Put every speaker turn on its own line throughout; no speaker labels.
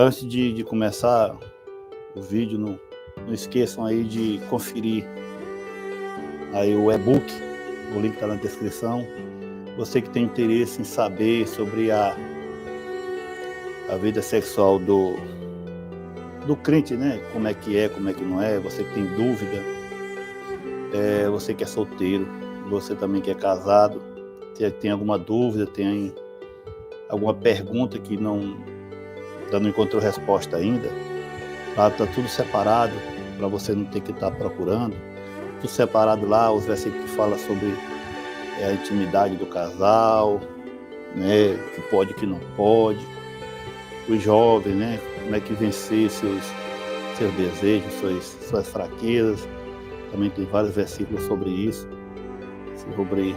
Antes de começar o vídeo, não esqueçam aí de conferir aí o e-book, o link está na descrição. Você que tem interesse em saber sobre a vida sexual do crente, né? Como é que não é, você que tem dúvida, você que é solteiro, você também que é casado, tem alguma dúvida, tem alguma pergunta que não encontrou resposta ainda, lá está tudo separado, para você não ter que estar procurando, tudo separado lá, os versículos que falam sobre a intimidade do casal, né, que pode, que não pode, os jovens, né, como é que vencer seus desejos, suas fraquezas, também tem vários versículos sobre isso, sobre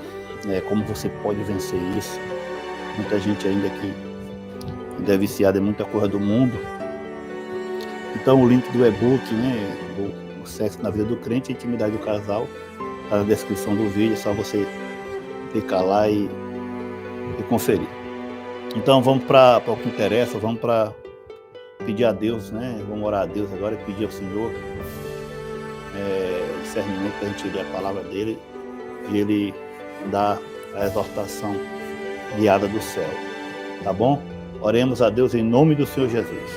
como você pode vencer isso. Muita gente ainda que é viciada em muita coisa do mundo. Então o link do e-book, né, o Sexo na Vida do Crente, a Intimidade do Casal, está na descrição do vídeo, é só você clicar lá e conferir. Então vamos para o que interessa, vamos para pedir a Deus, né? Vamos orar a Deus agora e pedir ao Senhor discernimento para a gente ler a palavra dele e ele dá a exortação guiada do céu, tá bom? Oremos a Deus em nome do Senhor Jesus.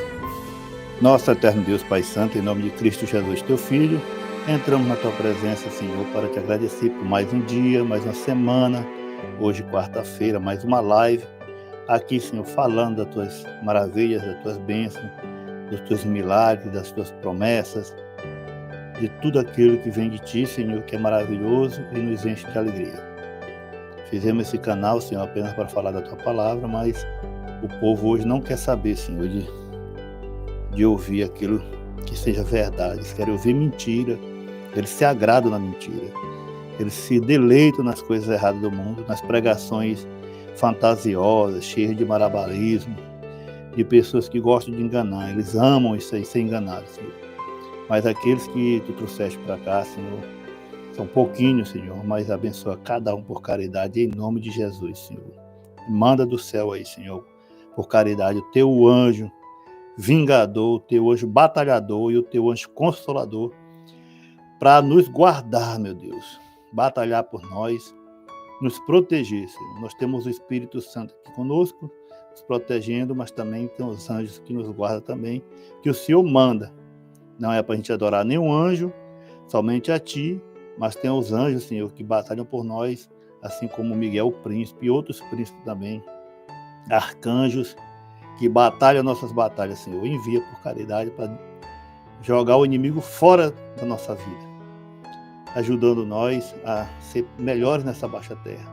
Nosso eterno Deus, Pai Santo, em nome de Cristo Jesus, teu Filho, entramos na tua presença, Senhor, para te agradecer por mais um dia, mais uma semana, hoje quarta-feira, mais uma live, aqui, Senhor, falando das tuas maravilhas, das tuas bênçãos, dos teus milagres, das tuas promessas, de tudo aquilo que vem de ti, Senhor, que é maravilhoso e nos enche de alegria. Fizemos esse canal, Senhor, apenas para falar da tua palavra, mas o povo hoje não quer saber, Senhor, de ouvir aquilo que seja verdade. Eles querem ouvir mentira, eles se agradam na mentira, eles se deleitam nas coisas erradas do mundo, nas pregações fantasiosas, cheias de malabarismo, de pessoas que gostam de enganar. Eles amam isso aí, ser enganados, Senhor. Mas aqueles que tu trouxeste para cá, Senhor, são pouquinhos, Senhor, mas abençoa cada um por caridade, em nome de Jesus, Senhor. Manda do céu aí, Senhor, por caridade, o teu anjo vingador, o teu anjo batalhador e o teu anjo consolador, para nos guardar, meu Deus, batalhar por nós, nos proteger, Senhor. Nós temos o Espírito Santo aqui conosco, nos protegendo, mas também tem os anjos que nos guardam também, que o Senhor manda. Não é para a gente adorar nenhum anjo, somente a ti, mas tem os anjos, Senhor, que batalham por nós, assim como Miguel, o príncipe, e outros príncipes também, arcanjos, que batalham nossas batalhas, Senhor. Envia por caridade para jogar o inimigo fora da nossa vida, ajudando nós a ser melhores nessa baixa terra.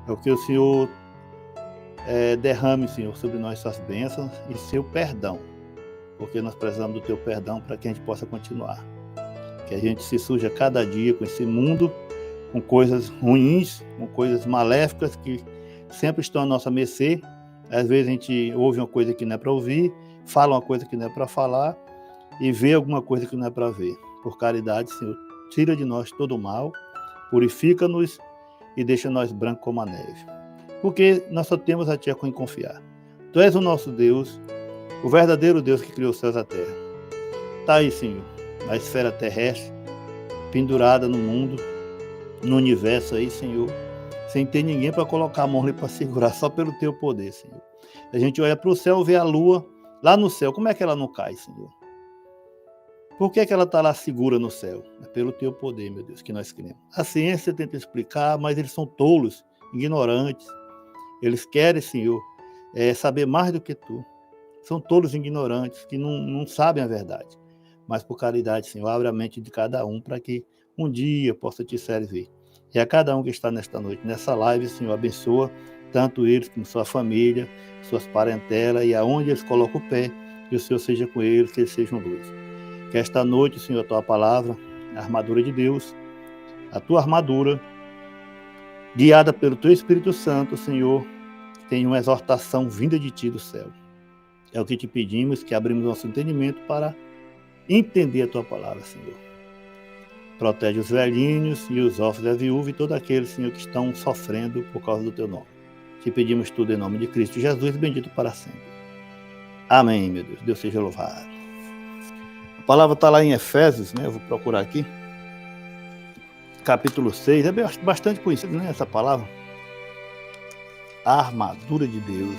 É o que o Senhor derrame, Senhor, sobre nós suas bênçãos e seu perdão, porque nós precisamos do teu perdão para que a gente possa continuar. Que a gente se suja cada dia com esse mundo, com coisas ruins, com coisas maléficas que sempre estão à nossa mercê. Às vezes a gente ouve uma coisa que não é para ouvir, fala uma coisa que não é para falar e vê alguma coisa que não é para ver. Por caridade, Senhor, tira de nós todo o mal, purifica-nos e deixa nós brancos como a neve. Porque nós só temos a ti a quem confiar. Tu és o nosso Deus, o verdadeiro Deus que criou os céus e a terra. Está aí, Senhor, a esfera terrestre, pendurada no mundo, no universo aí, Senhor, sem ter ninguém para colocar a mão ali para segurar, só pelo teu poder, Senhor. A gente olha para o céu e vê a lua lá no céu. Como é que ela não cai, Senhor? Por que ela está lá segura no céu? É pelo teu poder, meu Deus, que nós queremos. A ciência tenta explicar, mas eles são tolos, ignorantes. Eles querem, Senhor, saber mais do que tu. São tolos ignorantes, que não sabem a verdade. Mas por caridade, Senhor, abre a mente de cada um para que um dia possa te servir. E a cada um que está nesta noite, nessa live, Senhor, abençoa tanto eles como sua família, suas parentelas e aonde eles colocam o pé, que o Senhor seja com eles, que eles sejam luz. Que esta noite, Senhor, a tua palavra, a armadura de Deus, a tua armadura, guiada pelo teu Espírito Santo, Senhor, tenha uma exortação vinda de ti do céu. É o que te pedimos, que abrimos nosso entendimento para entender a tua palavra, Senhor. Protege os velhinhos e os órfãos da viúva e todos aqueles, Senhor, que estão sofrendo por causa do teu nome. Te pedimos tudo em nome de Cristo Jesus, bendito para sempre. Amém, meu Deus. Deus seja louvado. A palavra está lá em Efésios, né? Eu vou procurar aqui. Capítulo 6. É bastante conhecido, né? Essa palavra. A armadura de Deus.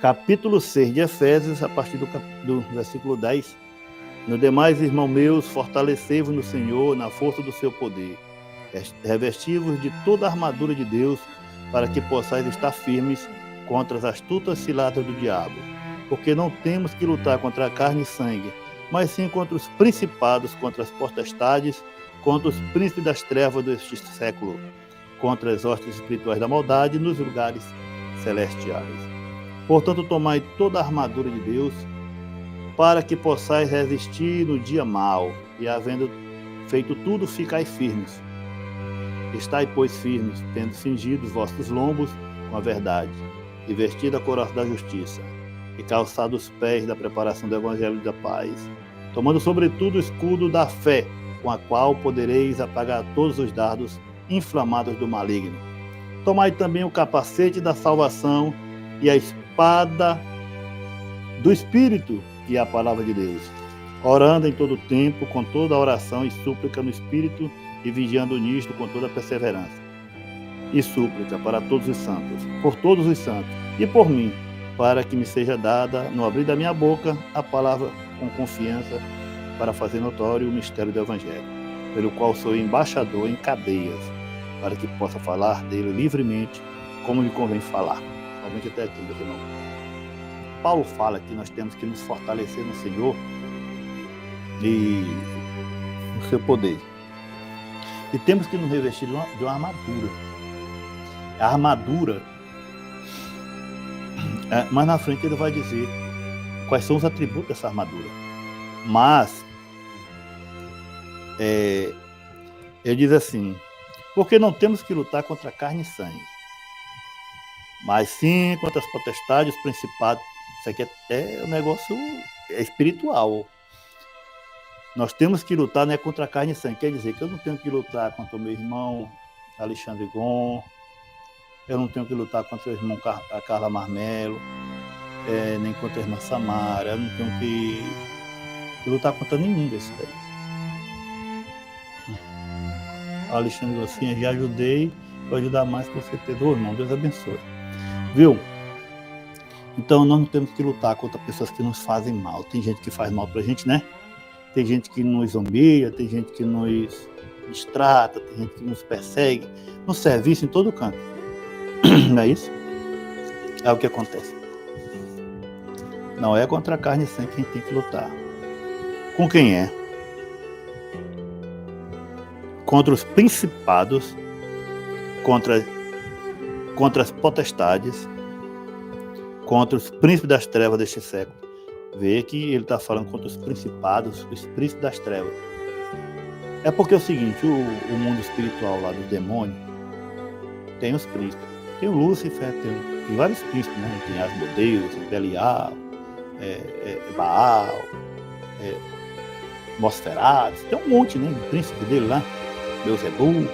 Capítulo 6 de Efésios, a partir do versículo 10. No demais, irmãos meus, fortalecei-vos no Senhor, na força do seu poder. Revesti-vos de toda a armadura de Deus, para que possais estar firmes contra as astutas ciladas do diabo. Porque não temos que lutar contra a carne e sangue, mas sim contra os principados, contra as potestades, contra os príncipes das trevas deste século, contra as hostes espirituais da maldade nos lugares celestiais. Portanto, tomai toda a armadura de Deus, para que possais resistir no dia mau, e havendo feito tudo, ficai firmes. Estai, pois, firmes, tendo cingido os vossos lombos com a verdade, e vestido a couraça da justiça, e calçado os pés da preparação do evangelho da paz, tomando sobretudo o escudo da fé, com a qual podereis apagar todos os dardos inflamados do maligno. Tomai também o capacete da salvação e a espada do Espírito, que é a palavra de Deus, orando em todo tempo, com toda oração e súplica no Espírito, e vigiando nisto com toda perseverança e súplica para todos os santos, por todos os santos, e por mim, para que me seja dada, no abrir da minha boca, a palavra com confiança, para fazer notório o mistério do Evangelho, pelo qual sou embaixador em cadeias, para que possa falar dele livremente, como me convém falar. Somente até aqui, meu irmão. Paulo fala que nós temos que nos fortalecer no Senhor e no seu poder. E temos que nos revestir de uma armadura. A armadura, mais na frente ele vai dizer quais são os atributos dessa armadura. Mas, ele diz assim, porque não temos que lutar contra carne e sangue, mas sim contra as potestades, os principados. Isso aqui é um negócio espiritual. Nós temos que lutar, né, contra a carne e sangue. Quer dizer que eu não tenho que lutar contra o meu irmão Alexandre Gon, eu não tenho que lutar contra o irmão Carla Marmelo, nem contra a irmã Samara, eu não tenho que lutar contra nenhum desses daí. Alexandre Gocinha, já ajudei, vou ajudar mais com você ter dois irmãos, Deus abençoe. Viu? Então nós não temos que lutar contra pessoas que nos fazem mal. Tem gente que faz mal pra gente, né? Tem gente que nos humilha, tem gente que nos distrata, tem gente que nos persegue, no serviço, em todo canto. Não é isso? É o que acontece. Não é contra a carne e sangue que a gente tem que lutar. Com quem é? Contra os principados, contra as potestades, contra os príncipes das trevas deste século. Vê que ele está falando contra os principados, os príncipes das trevas. É porque é o seguinte, o mundo espiritual lá do demônio tem os príncipes. Tem o Lúcifer, tem vários príncipes, né? Tem Asmodeus, Belial, Baal, Nosferatu, tem um monte, né, de príncipe dele lá, Beelzebul.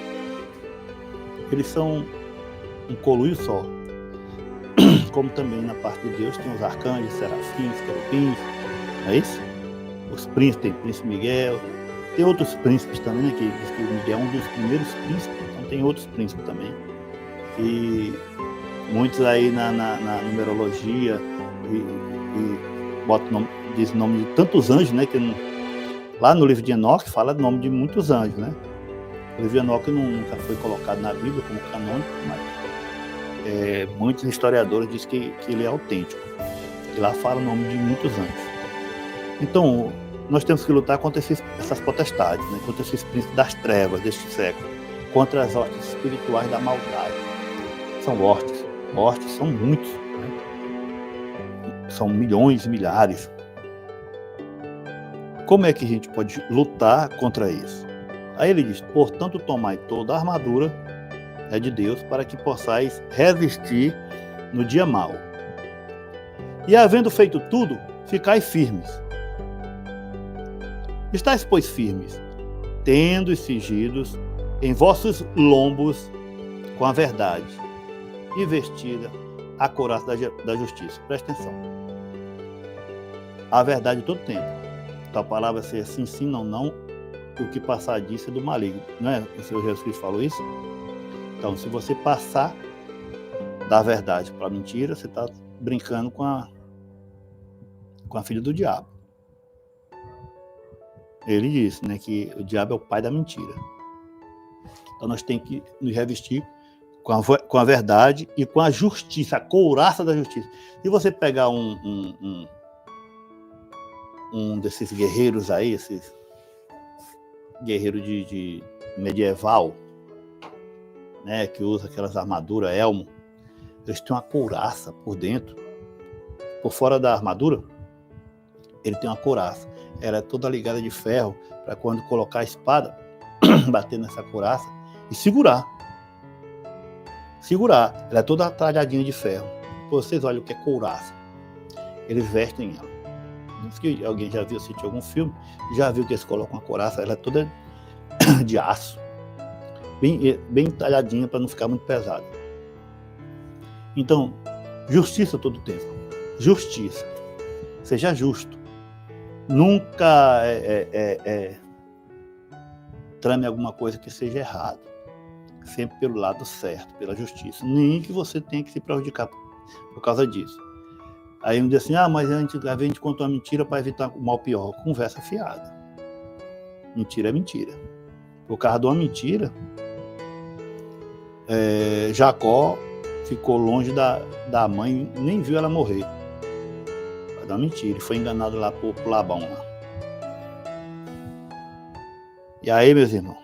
Eles são um coluio só. Como também na parte de Deus tem os arcanjos, serafins, querubins, não é isso? Os príncipes, tem o príncipe Miguel, tem outros príncipes também, né, que diz que o Miguel é um dos primeiros príncipes, então tem outros príncipes também. E muitos aí na numerologia diz o nome de tantos anjos, né, que lá no livro de Enoque fala o nome de muitos anjos, né? O livro de Enoque nunca foi colocado na Bíblia como canônico, mas muitos historiadores dizem que ele é autêntico. E lá fala o nome de muitos anjos. Então, nós temos que lutar contra essas potestades, né? Contra esses príncipes das trevas deste século, contra as hostes espirituais da maldade. São hostes são muitos, né? São milhões, milhares. Como é que a gente pode lutar contra isso? Aí ele diz, portanto, tomai toda a armadura de Deus, para que possais resistir no dia mau. E havendo feito tudo, ficai firmes. Estais, pois, firmes, tendo cingidos em vossos lombos com a verdade, e vestida a couraça da justiça. Presta atenção. a verdade todo tempo. Então a palavra é sim, sim, não, não. O que passar disso é do maligno. Não é? O Senhor Jesus Cristo falou isso? Então, se você passar da verdade para a mentira, você está brincando com a filha do diabo. Ele disse, né, que o diabo é o pai da mentira. Então nós temos que nos revestir com a verdade e com a justiça, a couraça da justiça. Se você pegar um desses guerreiros aí, esses guerreiros de medieval, né, que usa aquelas armaduras, elmo, eles têm uma couraça por dentro. Por fora da armadura, ele tem uma couraça. Ela é toda ligada de ferro, para quando colocar a espada, bater nessa couraça e segurar. Ela é toda atalhadinha de ferro. Vocês olham o que é couraça. Eles vestem ela. Se alguém já viu, assistiu algum filme, já viu que eles colocam uma couraça, ela é toda de aço. Bem talhadinha para não ficar muito pesada. Então, justiça todo o tempo. Justiça. Seja justo. Nunca trame alguma coisa que seja errado. Sempre pelo lado certo, pela justiça. Nem que você tenha que se prejudicar por causa disso. Aí um diz assim, mas a gente contou uma mentira para evitar o mal pior. Conversa fiada. Mentira é mentira. Por causa de uma mentira, Jacó ficou longe da mãe, nem viu ela morrer. Vai dar uma mentira. E foi enganado lá por Labão. Lá. E aí, meus irmãos,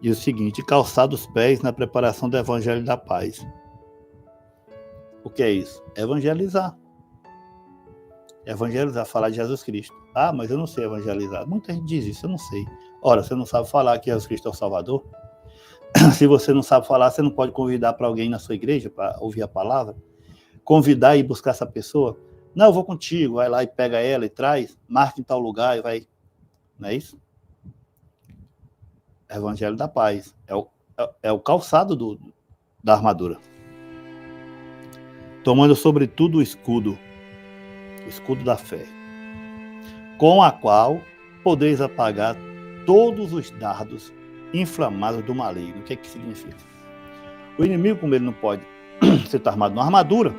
diz o seguinte: calçar os pés na preparação do Evangelho da Paz. O que é isso? Evangelizar. Evangelizar, falar de Jesus Cristo. Mas eu não sei evangelizar. Muita gente diz isso, eu não sei. Ora, você não sabe falar que Jesus Cristo é o Salvador? Se você não sabe falar, você não pode convidar para alguém na sua igreja para ouvir a palavra? Convidar e buscar essa pessoa? Não, eu vou contigo. Vai lá e pega ela e traz, marca em tal lugar e vai. Não é isso? Evangelho da Paz. É o calçado da armadura. Tomando sobretudo o escudo da fé, com a qual podeis apagar todos os dardos inflamados do maligno. O que é que significa? O inimigo, como ele não pode ser armado numa armadura,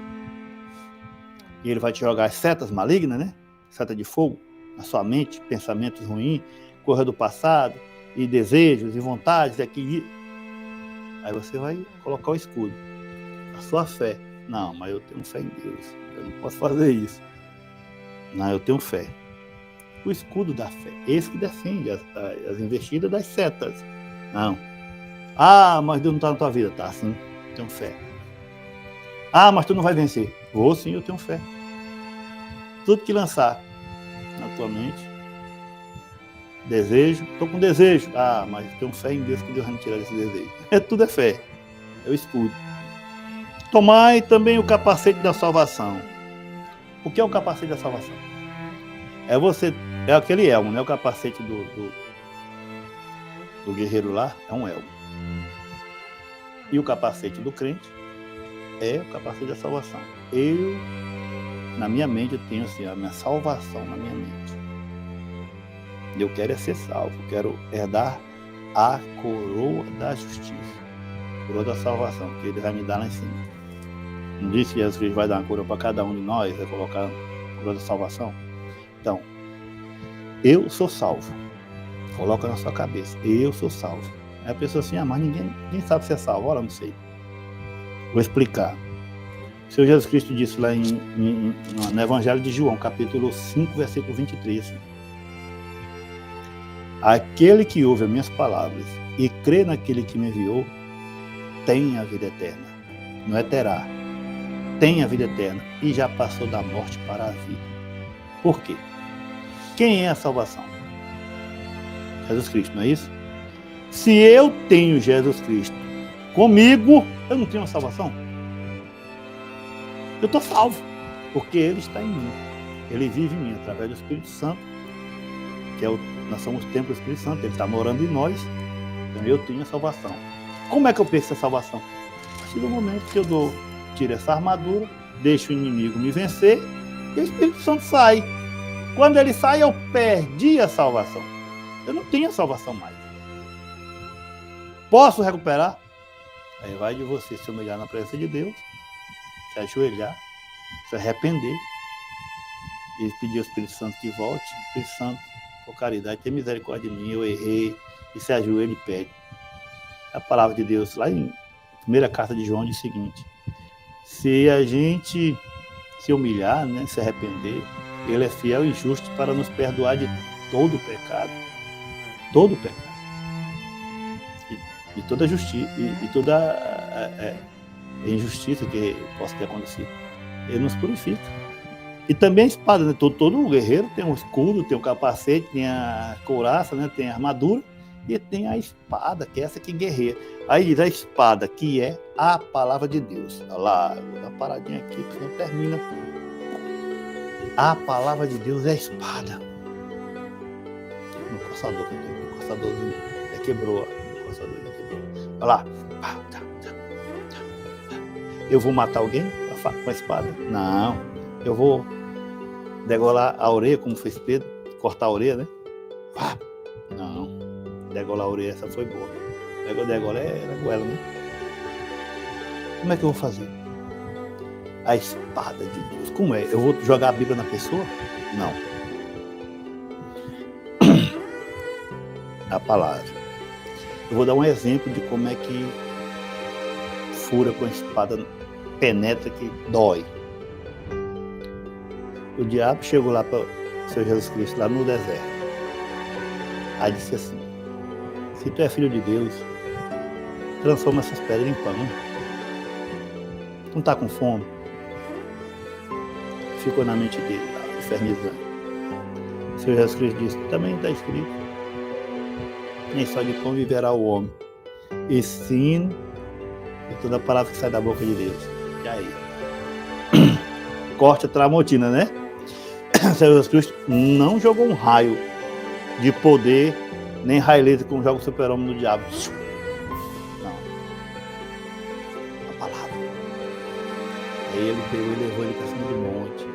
e ele vai te jogar as setas malignas, né? Seta de fogo na sua mente, pensamentos ruins, coisa do passado, e desejos, e vontades, aqui. Aí você vai colocar o escudo, a sua fé. Não, mas eu tenho fé em Deus, eu não posso fazer isso. Não, eu tenho fé. O escudo da fé, esse que defende as investidas das setas. Não. Mas Deus não está na tua vida. Tá, sim, eu tenho fé. Mas tu não vai vencer. Vou sim, eu tenho fé. Tudo que lançar na tua mente, desejo, estou com desejo. Mas tenho fé em Deus que Deus vai me tirar desse desejo. Tudo é fé, é o escudo. Tomai também o capacete da salvação. O que é o capacete da salvação? É aquele elmo, né? O capacete do guerreiro lá é um elmo. E o capacete do crente é o capacete da salvação. Na minha mente, eu tenho assim, a minha salvação na minha mente. Eu quero ser salvo, eu quero herdar a coroa da justiça, a coroa da salvação, que ele vai me dar lá em cima. Não disse que Jesus Cristo vai dar uma coroa para cada um de nós, vai colocar a coroa da salvação? Então, eu sou salvo. Coloca na sua cabeça, eu sou salvo. Aí a pessoa assim, mas ninguém sabe se é salvo. Olha, não sei. Vou explicar. O Senhor Jesus Cristo disse lá no Evangelho de João, capítulo 5, versículo 23, assim: aquele que ouve as minhas palavras e crê naquele que me enviou, tem a vida eterna. Não é terá. Tem a vida eterna e já passou da morte para a vida. Por quê? Quem é a salvação? Jesus Cristo, não é isso? Se eu tenho Jesus Cristo comigo, eu não tenho uma salvação? Eu estou salvo, porque Ele está em mim. Ele vive em mim através do Espírito Santo, que nós somos o templo do Espírito Santo, Ele está morando em nós, então eu tenho a salvação. Como é que eu perco essa salvação? A partir do momento que eu tiro essa armadura, deixo o inimigo me vencer E o Espírito Santo sai. Quando ele sai, eu perdi a salvação. Eu não tenho a salvação mais. Posso recuperar? Aí vai de você se humilhar na presença de Deus, se ajoelhar, se arrepender e pedir ao Espírito Santo que volte. Espírito Santo, por caridade, tem misericórdia de mim, eu errei, e se ajoelha e pede. A palavra de Deus, lá em primeira carta de João, diz o seguinte: se a gente se humilhar, né, se arrepender, ele é fiel e justo para nos perdoar de todo o pecado. Todo o pecado. E toda justiça, e toda injustiça que possa ter acontecido. Ele nos purifica. E também a espada, né? Todo guerreiro tem um escudo, tem um capacete, tem a couraça, né? Tem a armadura, e tem a espada, que é essa que guerreia. Aí diz a espada, que é a palavra de Deus. Olha lá, vou dar uma paradinha aqui, que não termina. A palavra de Deus é a espada. Um coçador que eu tenho, um coçadorzinho, quebrou. Olha lá. Eu vou matar alguém com a espada? Não. Eu vou degolar a orelha, como fez Pedro, cortar a orelha, né? Não. Degolar a orelha, essa foi boa. Degolar era goela, né? Como é que eu vou fazer? A espada de Deus. Como é? Eu vou jogar a Bíblia na pessoa? Não. A palavra. Eu vou dar um exemplo de como é que fura com a espada, penetra, que dói. O diabo chegou lá para o Senhor Jesus Cristo, lá no deserto. Aí disse assim: se tu é filho de Deus, transforma essas pedras em pão. Não está com fome? Ficou na mente dele, lá, infernizando. O Senhor Jesus Cristo disse: também está escrito, nem só de pão viverá o homem, e sim de toda a palavra que sai da boca de Deus. E aí? Corte a tramontina, né? O Senhor Jesus Cristo não jogou um raio de poder, nem raio laser como joga o super-homem no diabo. Não. A palavra. Aí ele pegou e levou ele para cima do monte.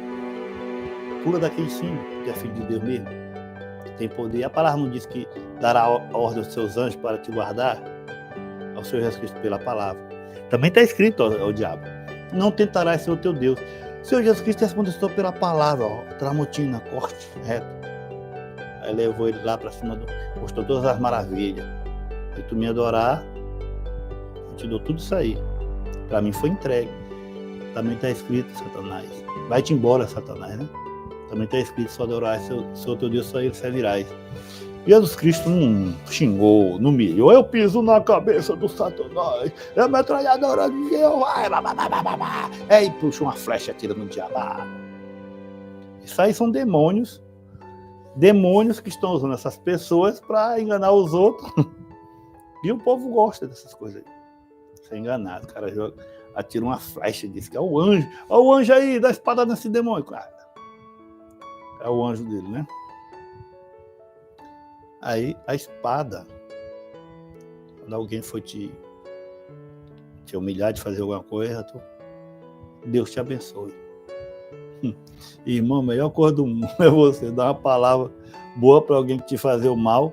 Pula daqui em cima, que é filho de Deus mesmo. Tem poder. A palavra não diz que dará a ordem aos seus anjos para te guardar? Ao Senhor Jesus Cristo pela palavra. Também está escrito ao diabo: não tentarás ser o teu Deus. O Senhor Jesus Cristo respondeu pela palavra, tramontina, corte reto. Aí levou ele lá para cima, mostrou todas as maravilhas. Se tu me adorar, eu te dou tudo isso aí. Para mim foi entregue. Também está escrito, Satanás. Vai-te embora, Satanás, né? Também está escrito: só adorarás sou teu Deus, só ele servirás. Jesus Cristo não xingou, não humilhou. Eu piso na cabeça do Satanás. É a metralhadora de Jeová. E puxa uma flecha e atira no diabo. Isso aí são demônios. Demônios que estão usando essas pessoas para enganar os outros. E o povo gosta dessas coisas aí. Ser enganado. O cara atira uma flecha e diz que é o anjo. Olha o anjo aí, dá espada nesse demônio. É o anjo dele, né? Aí a espada, quando alguém for te humilhar de fazer alguma coisa, Deus te abençoe. Irmão, a melhor coisa do mundo é você dar uma palavra boa para alguém que te fazer o mal.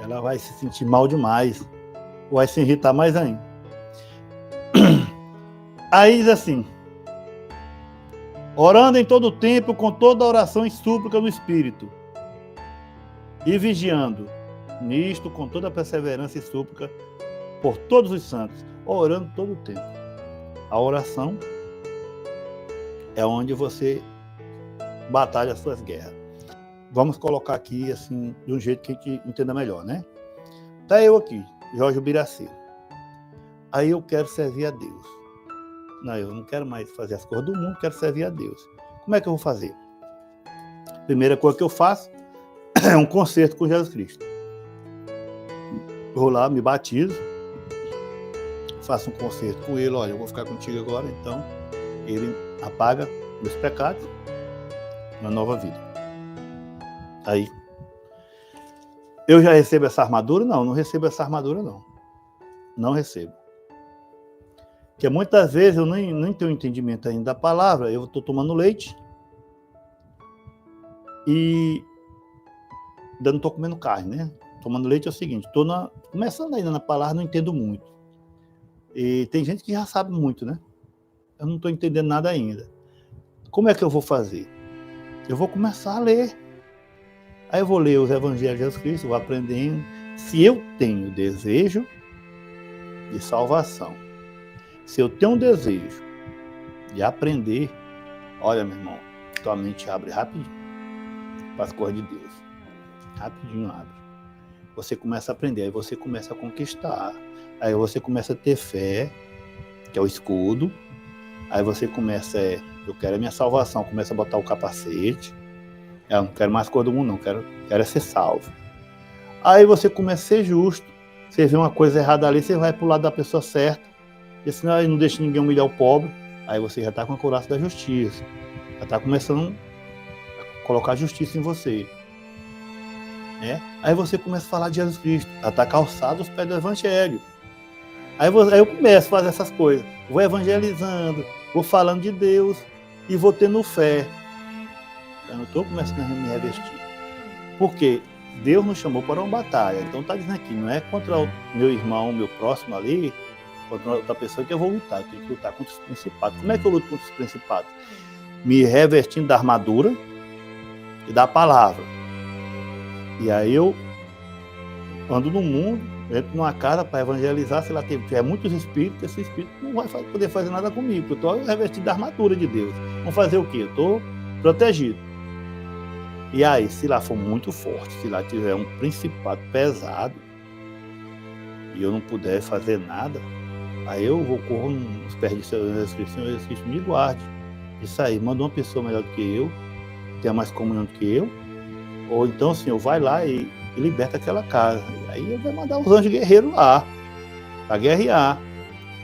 Ela vai se sentir mal demais, vai se irritar mais ainda. Aí diz assim: orando em todo o tempo, com toda oração e súplica no Espírito, e vigiando nisto com toda perseverança e súplica por todos os santos, orando todo o tempo. A oração é onde você batalha as suas guerras. Vamos colocar aqui assim, de um jeito que a gente entenda melhor, né? Tá eu aqui, Jorge Ubiraci. Aí eu quero servir a Deus. Não, eu não quero mais fazer as coisas do mundo, quero servir a Deus. Como é que eu vou fazer? Primeira coisa que eu faço é um concerto com Jesus Cristo. Vou lá, me batizo, faço um concerto com ele. Olha, eu vou ficar contigo agora, então ele apaga meus pecados, uma nova vida. Aí, eu já recebo essa armadura? Não recebo essa armadura, não. Não recebo. Porque muitas vezes eu nem tenho entendimento ainda da palavra, eu estou tomando leite e ainda não estou comendo carne, né? Tomando leite é o seguinte, estou começando ainda na palavra, não entendo muito. E tem gente que já sabe muito, né? Eu não estou entendendo nada ainda. Como é que eu vou fazer? Eu vou começar a ler. Aí eu vou ler os evangelhos de Jesus Cristo, vou aprendendo. Se eu tenho desejo de salvação, se eu tenho um desejo de aprender, olha, meu irmão, tua mente abre rapidinho para as coisas de Deus. Rapidinho abre. Você começa a aprender, aí você começa a conquistar. Aí você começa a ter fé, que é o escudo. Aí você começa, eu quero a minha salvação, começa a botar o capacete. Eu não quero mais coisa do mundo, não, quero ser salvo. Aí você começa a ser justo. Você vê uma coisa errada ali, você vai pro lado da pessoa certa. E senão aí não deixa ninguém humilhar o pobre. Aí você já está com a couraça da justiça. Já está começando a colocar justiça em você. Aí você começa a falar de Jesus Cristo. Já está calçado os pés do Evangelho. Aí eu começo a fazer essas coisas. Vou evangelizando, vou falando de Deus e vou tendo fé. Eu não estou começando a me revestir. Porque Deus nos chamou para uma batalha. Então está dizendo aqui, não é contra o meu irmão, meu próximo ali, contra outra pessoa que eu vou lutar. Eu tenho que lutar contra os principados. Como é que eu luto contra os principados? Me revestindo da armadura e da palavra. E aí eu ando no mundo, entro numa casa para evangelizar, se lá tiver muitos espíritos, esse espírito não vai poder fazer nada comigo, porque eu estou revestido da armadura de Deus. Vão fazer o quê? Eu estou protegido. E aí, se lá for muito forte, se lá tiver um principado pesado, e eu não puder fazer nada, aí eu corro nos pés de Jesus Cristo, me guarde. Isso aí, manda uma pessoa melhor do que eu, tenha mais comunhão do que eu, ou então, Senhor, vai lá e liberta aquela casa. Aí ele vai mandar os anjos guerreiros lá, para guerrear.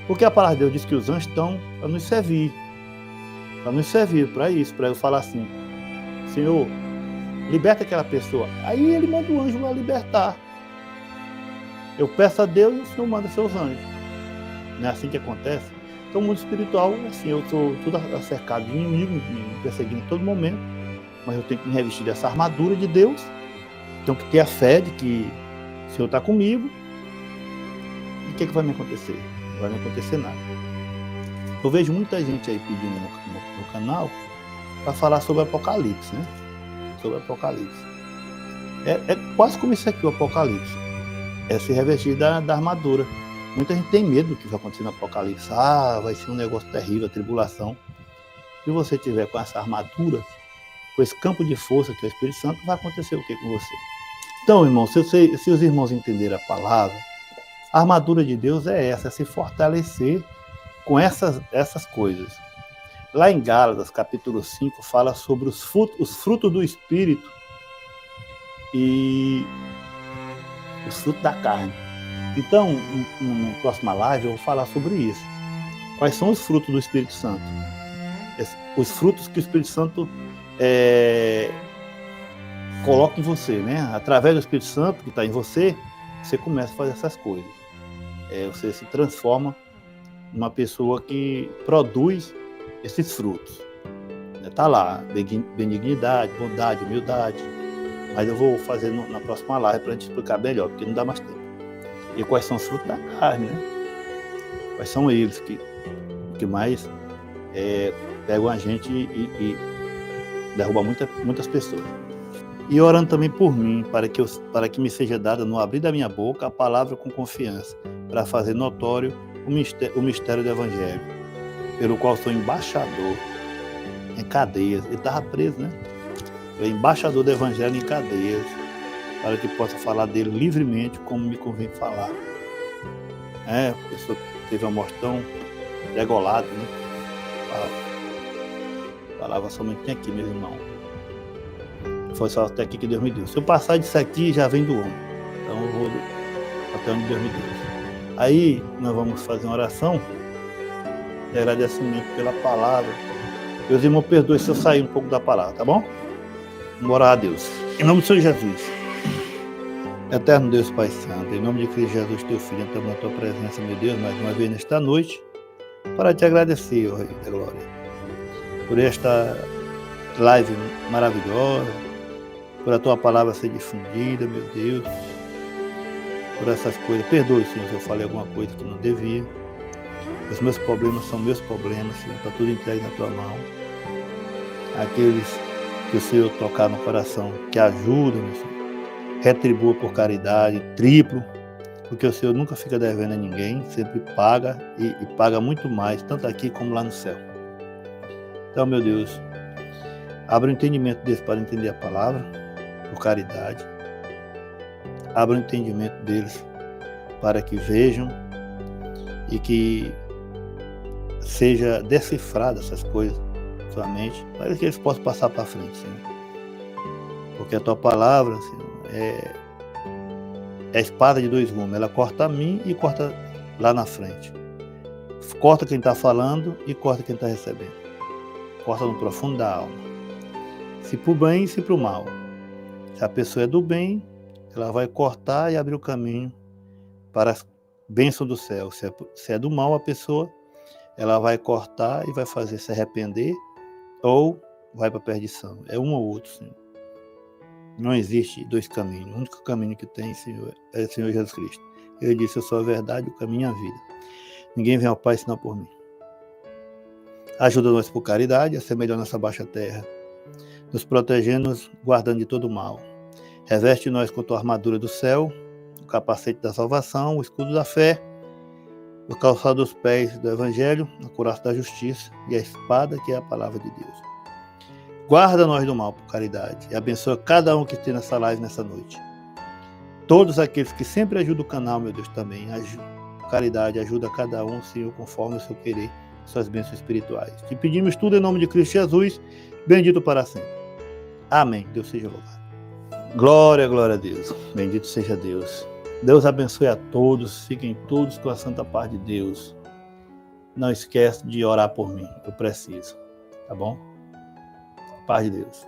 Porque a palavra de Deus diz que os anjos estão para nos servir. Para isso, para eu falar assim, Senhor, liberta aquela pessoa. Aí ele manda o anjo lá libertar. Eu peço a Deus e o Senhor manda seus anjos. Não é assim que acontece? Então o mundo espiritual, assim, eu estou tudo cercado de inimigos, me perseguindo em todo momento, mas eu tenho que me revestir dessa armadura de Deus, tenho que ter a fé de que o Senhor está comigo. E o que vai me acontecer? Não vai me acontecer nada. Eu vejo muita gente aí pedindo no canal para falar sobre Apocalipse, né? Sobre Apocalipse. É quase como isso aqui, o Apocalipse. É se revestir da armadura. Muita gente tem medo do que vai acontecer no Apocalipse. Vai ser um negócio terrível, a tribulação. Se você tiver com essa armadura, com esse campo de força que é o Espírito Santo, vai acontecer o que com você? Então, irmão, se os irmãos entenderem a palavra, a armadura de Deus é essa, é se fortalecer com essas coisas. Lá em Gálatas, capítulo 5, fala sobre os frutos do Espírito e os frutos da carne. Então, na próxima live, eu vou falar sobre isso. Quais são os frutos do Espírito Santo? Os frutos que o Espírito Santo coloca em você, né? Através do Espírito Santo que está em você, você começa a fazer essas coisas. Você se transforma numa pessoa que produz esses frutos. Está lá, benignidade, bondade, humildade. Mas eu vou fazer na próxima live para a gente explicar melhor, porque não dá mais tempo. E quais são os frutos da carne, né? Quais são eles que mais pegam a gente e derrubam muitas pessoas. E orando também por mim, para que me seja dada no abrir da minha boca a palavra com confiança, para fazer notório o mistério do Evangelho, pelo qual sou embaixador em cadeias. Ele estava preso, né? Eu embaixador do Evangelho em cadeias, para que possa falar dele livremente, como me convém falar. A pessoa teve uma morte tão degolada, né? Falava somente aqui, meu irmão. Foi só até aqui que Deus me deu. Se eu passar disso aqui, já vem do homem. Então eu vou até onde Deus me deu. Aí nós vamos fazer uma oração de agradecimento pela palavra. Meus irmãos, perdoe se eu sair um pouco da palavra, tá bom? Vamos orar a Deus. Em nome do Senhor Jesus. Eterno Deus, Pai Santo, em nome de Cristo Jesus, teu Filho, entramos na tua presença, meu Deus, mais uma vez nesta noite, para te agradecer, ó Rei da Glória, por esta live maravilhosa, por a tua palavra ser difundida, meu Deus, por essas coisas. Perdoe, Senhor, se eu falei alguma coisa que não devia. Os meus problemas são meus problemas, Senhor, está tudo entregue na tua mão. Aqueles que o Senhor tocar no coração, que ajudem, meu Senhor, retribua por caridade, triplo, porque o Senhor nunca fica devendo a ninguém, sempre paga e paga muito mais, tanto aqui como lá no céu. Então, meu Deus, abra o entendimento deles para entender a palavra, por caridade. Abra o entendimento deles para que vejam e que seja decifrada essas coisas somente, para que eles possam passar para frente, Senhor. Porque a tua palavra, Senhor, é a espada de dois gumes. Ela corta a mim e corta lá na frente. Corta quem está falando e corta quem está recebendo. Corta no profundo da alma. Se para o bem, se para o mal. Se a pessoa é do bem, ela vai cortar e abrir o caminho para a bênção do céu. Se é do mal a pessoa, ela vai cortar e vai fazer se arrepender ou vai para a perdição. É um ou outro, Senhor. Não existe dois caminhos. O único caminho que tem, Senhor, é o Senhor Jesus Cristo. Ele disse: eu sou a verdade, o caminho e a vida. Ninguém vem ao Pai senão por mim. Ajuda-nos por caridade a ser melhor nessa baixa terra, nos protegendo, nos guardando de todo mal. Reveste-nós com a tua armadura do céu, o capacete da salvação, o escudo da fé, o calçado dos pés do Evangelho, a couraça da justiça e a espada que é a palavra de Deus. Guarda-nós do mal por caridade e abençoa cada um que esteja nessa live nessa noite. Todos aqueles que sempre ajudam o canal, meu Deus, também. Caridade, ajuda cada um, Senhor, conforme o seu querer, suas bênçãos espirituais. Te pedimos tudo em nome de Cristo Jesus, bendito para sempre. Amém. Deus seja louvado. Glória, glória a Deus. Bendito seja Deus. Deus abençoe a todos. Fiquem todos com a santa paz de Deus. Não esquece de orar por mim. Eu preciso. Tá bom? Paz de Deus.